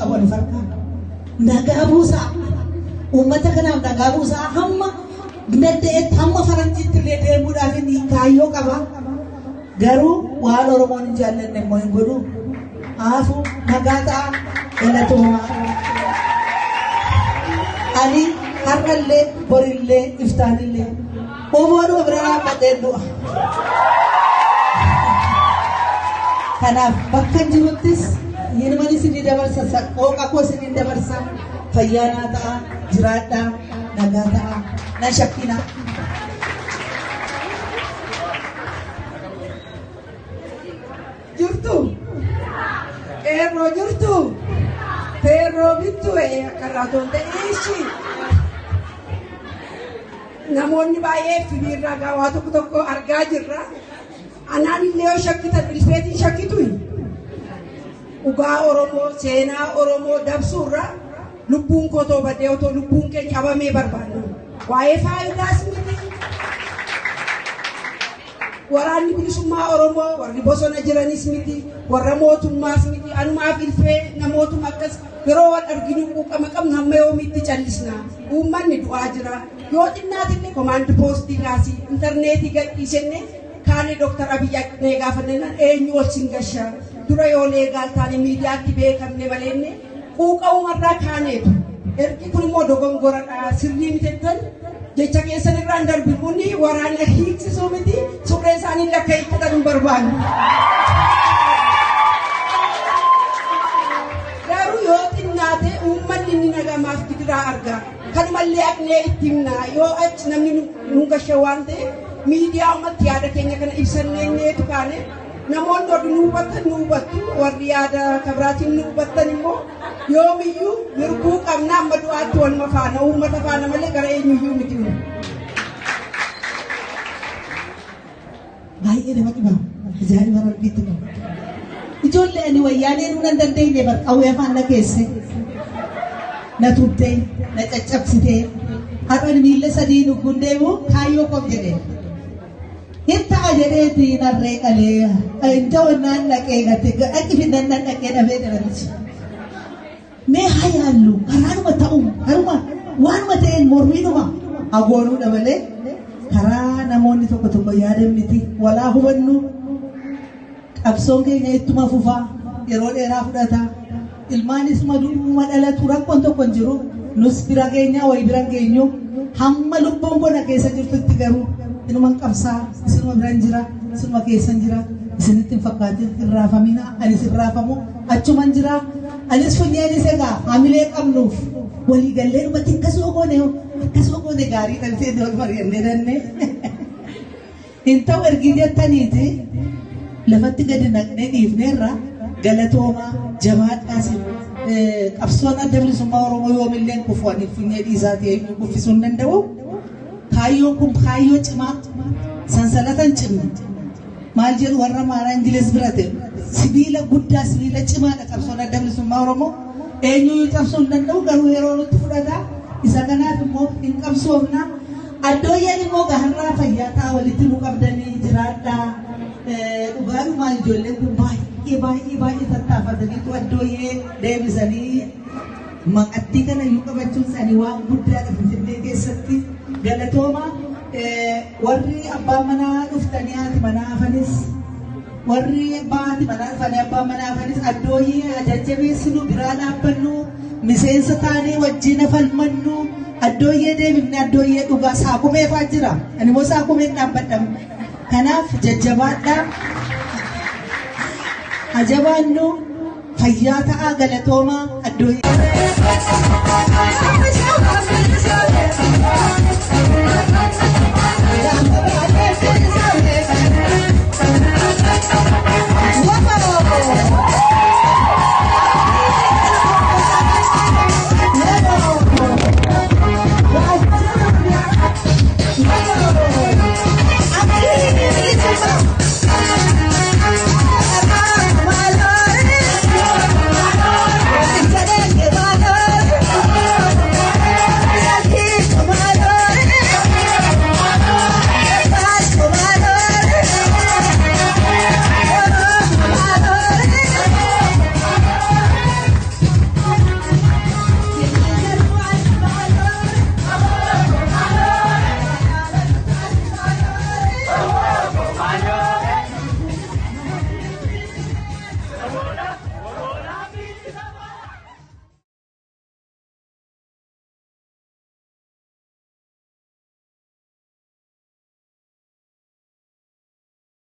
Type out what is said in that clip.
qaban farka nagaa buusaa uummata kanaaf nagaa buusaa hamma dinagdeetti hamma faranjiitti illee deemuudhaaf inni kaayyoo qaba garuu waan Oromoon hin jaallanne immoo hin godhu aafu nagaa ta'a galatoomaa ani har'allee borillee iftaanillee Omooduma biraa badeen du'a. Kanaaf bakka jiruttis yinumani isinii dabarsa qooqa koo isinii dabarsa fayyaanaa ta'a jiraadhaa nagaa ta'a na shakkina. Jirtu qeerroo jirtu teerroo bittu akkaraatoon ta'eeshi. Namoonni baay'ee firiirraa gaawaa tokko argaa jirra. Anaan illee yoo shakkitan bilfeetiin shakkitu dhugaa Oromoo seenaa Oromoo dabsuurra lubbuun koo too badee otoo lubbuun keenya abamee barbaanna. Waa'ee faayidaas miti. Waraanni bilisummaa Oromoo warri bosona jiranis miti warra mootummaas miti anumaaf ilfee namootuma akkas yeroo wal arginu quuqama qabnu hamma yoomiitti callisna. Uummanni du'aa jira. Yoo xinnaatillee komaandi poostii kaasii intarneetii gadhiisenne kaanii Dr. Abiy Ahmed gaafannaan eenyu wal singashaa dura yoo leegaal taane miidiyaatti beekamne maleenne quuqa'umarraa kaaneetu ergi kun immoo dogongoradha sirrii mitettan jecha keessan irraan darbi kuni waraana hiiksisuu miti surree isaanii lakka hiikkatan hin barbaanne. Garuu yoo xinnaate uummanni inni nagamaaf gidiraa argaa. Kanumallee aknee itti himnaa yoo achi namni nu gashe waan ta'eef miidiyaa ummatti yaada keenya kana ibsanneetu kaane namoonni warri nu hubattu warri yaada kabiraatiin nu hubattan immoo yoomiyyuu mirguu qabna amma du'aatti waluma faana uummata faana malee gara eenyuyyuu miti. Baay'ee nama dhiba ajaa'iba rabbiitti qaba. Ijoollee ani wayyaanee nu nan dandeenye barqawwee afaan na keesse. Na tuttee na caccabsitee har'an miilla sadii dhugguun deemu kaayyoo qof jedhee hittaa jedheeti narree qalee inta wannaan dhaqee gate dhaqi fidannan dhaqee dhabee dhabamichi mee haa yaallu karaanuma ta'u haruma waanuma ta'een mormiinuma agoonuu dabalee karaa namoonni tokko yaadan miti walaa hubannu qabsoon keenya ittuma fufaa yeroo dheeraa fudhataa. Ilmaanis maduma dhalatu rakkoon tokko hin jiru nus bira keenya wayi bira geenyu hamma lubbuun kona keessa jirtutti garuu inuman qabsaa isinuma biran jira isinuma keessan jira isinitti hin fakkaatin irraafamina anis irraafamu achuman jira anis funyaanis egaa hamilee qabnuuf walii gallee dhumatti akkasuma goone gaarii dhaltee wal mari'annee danne hin ta'u ergi jettaniiti lafatti gadi naqnee dhiifneerra. Galatoomaa jabaadhaas qabsoon adda bilisummaa Oromoo yoomillee kufuwaniif funyee dhiisaa ta'e kuffisuu hin danda'u. Kaayyoon kun kaayyoo cimaa sansalatan cimna. Maal jedhu warra maaraa Ingiliz birate sibiila guddaa sibiila cimaadha qabsoon adda bilisummaa Oromoo eenyuyyuu cabsuu hin danda'u garuu yeroo nutti fudhata isa kanaaf immoo hin qabsoofna. Addooyyaan immoo gaharraa fayyaa ta'a walitti nu qabdanii jiraadhaa dhugaadhumaan ijoolleen kun baay'ee tattaafataniitu addooyyee deebisanii maqattii kana iyyuu qabachuun isaanii waan guddaadha Finfinnee keessatti galatooma warri abbaan manaa dhuftanii haati manaa hafanis warri haati manaa dhufanii abbaan manaa hafanis addooyyee ajajjabeessinu biraa dhaabbannu miseensa taanee wajjin falmannu addooyyee deebifne addooyyee dhugaa saakumee fa'aa jira ani immoo saakumeen dhaabbadhamu kanaaf jajjabaadhaa ajabaannu fayyaa ta'aa galatoomaa addooyyee